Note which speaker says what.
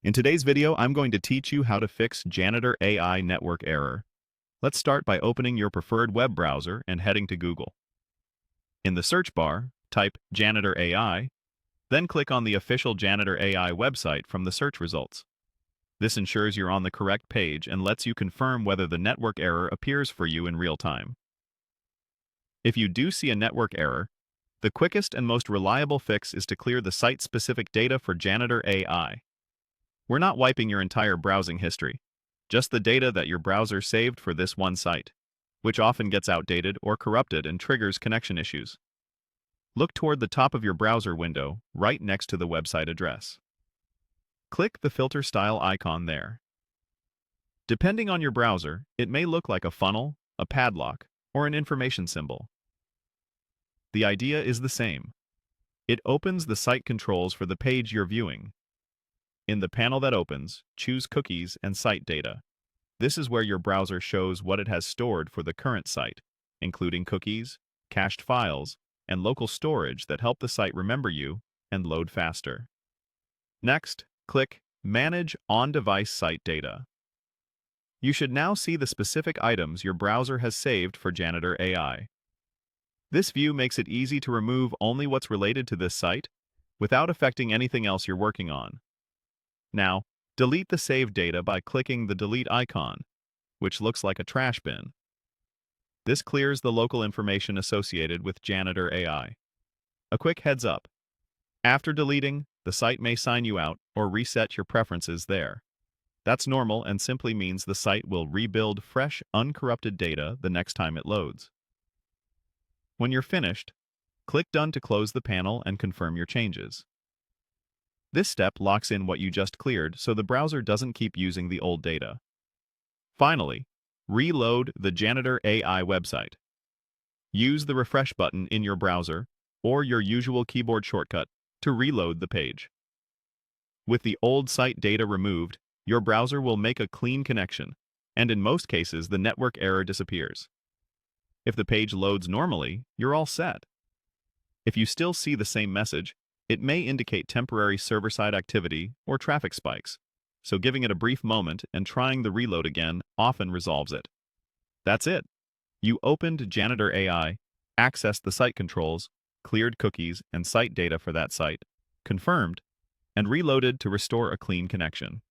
Speaker 1: In today's video, I'm going to teach you how to fix Janitor AI network error. Let's start by opening your preferred web browser and heading to Google. In the search bar, type Janitor AI, then click on the official Janitor AI website from the search results. This ensures you're on the correct page and lets you confirm whether the network error appears for you in real time. If you do see a network error, the quickest and most reliable fix is to clear the site-specific data for Janitor AI. We're not wiping your entire browsing history, just the data that your browser saved for this one site, which often gets outdated or corrupted and triggers connection issues. Look toward the top of your browser window, right next to the website address. Click the filter style icon there. Depending on your browser, it may look like a funnel, a padlock, or an information symbol. The idea is the same. It opens the site controls for the page you're viewing. In the panel that opens, choose Cookies and Site Data. This is where your browser shows what it has stored for the current site, including cookies, cached files, and local storage that help the site remember you and load faster. Next, click Manage On-Device Site Data. You should now see the specific items your browser has saved for Janitor AI. This view makes it easy to remove only what's related to this site without affecting anything else you're working on. Now, delete the saved data by clicking the Delete icon, which looks like a trash bin. This clears the local information associated with Janitor AI. A quick heads up. After deleting, the site may sign you out or reset your preferences there. That's normal and simply means the site will rebuild fresh, uncorrupted data the next time it loads. When you're finished, click Done to close the panel and confirm your changes. This step locks in what you just cleared so the browser doesn't keep using the old data. Finally, reload the Janitor AI website. Use the refresh button in your browser or your usual keyboard shortcut to reload the page. With the old site data removed, your browser will make a clean connection, and in most cases the network error disappears. If the page loads normally, you're all set. If you still see the same message, it may indicate temporary server-side activity or traffic spikes, so giving it a brief moment and trying the reload again often resolves it. That's it. You opened Janitor AI, accessed the site controls, cleared cookies and site data for that site, confirmed, and reloaded to restore a clean connection.